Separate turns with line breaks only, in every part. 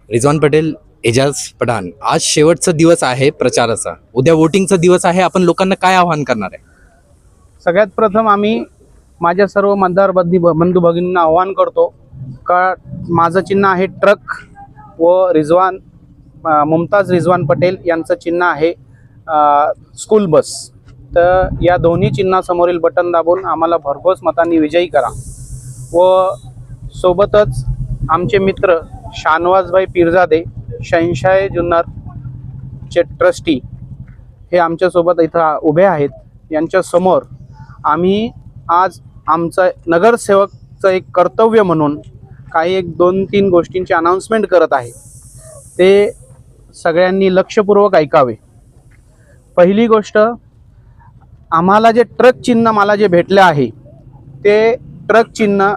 रिजवान पटेल, एजाज पठाण, आज शेवटचा दिवस आहे प्रचाराचा, उद्या वोटिंगचा दिवस आहे. आपण लोकांना काय आवाहन करणार आहे?
सगळ्यात प्रथम आम्ही माझ्या सर्व मतदार बंधू भगिनींना आवाहन करतो का माझं चिन्ह आहे ट्रक व मुमताज रिजवान पटेल यांचं चिन्ह आहे स्कूल बस. तर या दोन्ही चिन्हासमोरील बटन दाबून आम्हाला भरघोस मतांनी विजयी करा. व सोबतच आमचे मित्र शानवाजभाई पीरजादे, शहनशाह जुन्नरचे ट्रस्टी हे आमच्यासोबत इथं उभे आहेत. यांच्यासमोर आम्ही आज आमचं नगरसेवकचं एक कर्तव्य म्हणून काही 2-3 गोष्टींची अनाउन्समेंट करत आहे. ते सगळ्यांनी लक्षपूर्वक ऐकावे. पहिली गोष्ट, आम्हाला जे ट्रक चिन्ह मला जे भेटले आहे ते ट्रक चिन्ह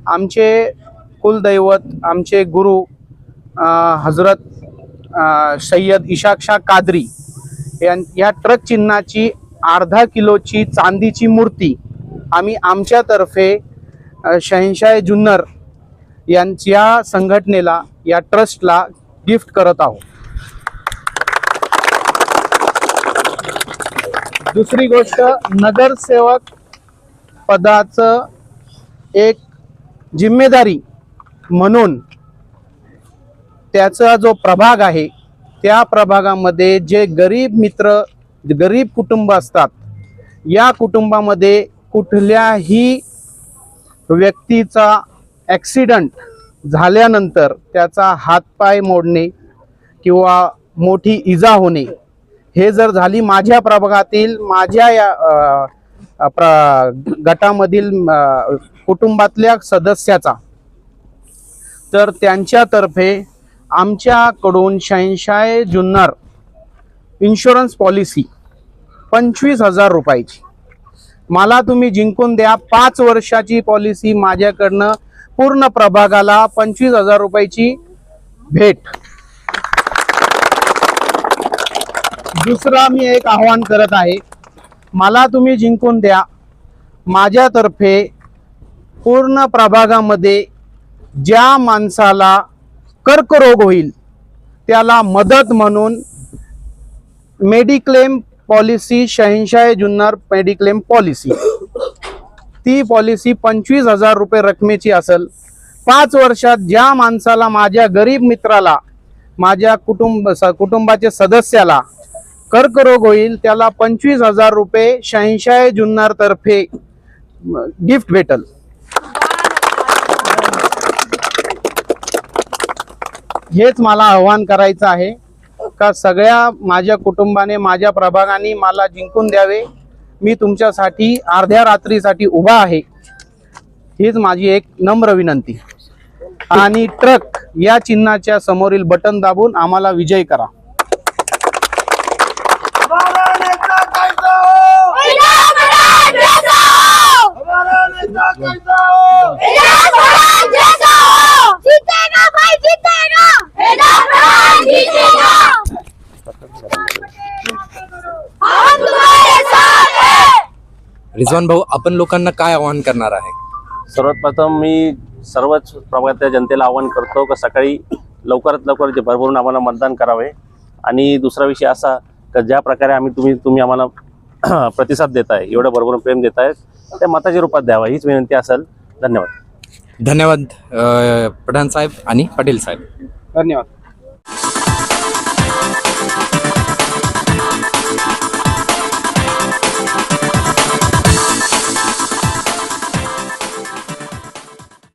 आमचे कुलदैवत, आमचे गुरु हजरत सय्यद इशाक शाह कादरी या ट्रक चिन्हाची अर्धा किलोची चांदीची मूर्ती आम्ही आमच्यातर्फे शहनशाह जुन्नर यांच्या संघटनेला, या ट्रस्टला गिफ्ट करत आहोत. दुसरी गोष्ट, नगरसेवक पदाचं एक जिम्मेदारी म्हणून त्याचा जो प्रभाग आहे त्या प्रभागामध्ये जे गरीब मित्र, गरीब कुटुंब असतात, या कुटुंबामध्ये कुठल्याही व्यक्तीचा ॲक्सिडंट झाल्यानंतर त्याचा हातपाय मोडणे किंवा मोठी इजा होणे हे जर झाली माझ्या प्रभागातील, माझ्या या गटामधील कुटुंबातल्या सदस्याचा, तर त्यांच्यातर्फे आमच्याकडून शहनशाह जुन्नर इन्शुरन्स पॉलिसी 25,000 रुपयाची मला तुम्ही जिंकून द्या. 5 वर्षाची पॉलिसी माझ्याकडनं पूर्ण प्रभागाला 25,000 रुपयाची भेट. दुसरा मी एक आवाहन करत आहे, मला तुम्ही जिंकून द्या. माझ्यातर्फे पूर्ण प्रभागामध्ये ज्या माणसाला कर्करोग होईल त्याला मदत म्हणून मेडिक्लेम पॉलिसी, शहनशाह जुन्नर मेडिक्लेम पॉलिसी, ती पॉलिसी 25,000 रुपये रकमेची असेल. 5 वर्षात ज्या माणसाला, माझ्या गरीब मित्राला, माझ्या कुटुंबाच्या सदस्याला कर्करोग होईल त्याला 25,000 रुपये शहनशाह जुन्नर तर्फे गिफ्ट भेटल. हेच मला आवाहन करायचं आहे का सगळ्या माझ्या कुटुंबाने, माझ्या प्रभागाने मला जिंकून द्यावे. मी तुमच्यासाठी अर्ध्या रात्रीसाठी उभा आहे, हीच माझी एक नम्र विनंती. आणि ट्रक या चिन्हाच्या समोरील बटन दाबून आम्हाला विजय करा.
रिजवान भाऊ, आपण लोकांना काय आवाहन करणार आहे?
सर्वात प्रथम मी सर्वच प्रभागातल्या जनतेला आवाहन करतो की सकाळी लवकरात लवकर भरभरून आम्हाला मतदान करावे. आणि दुसरा विषय असा की ज्या प्रकारे तुम्ही आम्हाला प्रतिसाद देताय, एवढं भरभरून प्रेम देताय, त्या मताच्या रूपात द्यावा हीच विनंती असेल. धन्यवाद.
धन्यवाद पठाण साहेब आणि पटेल साहेब.
धन्यवाद.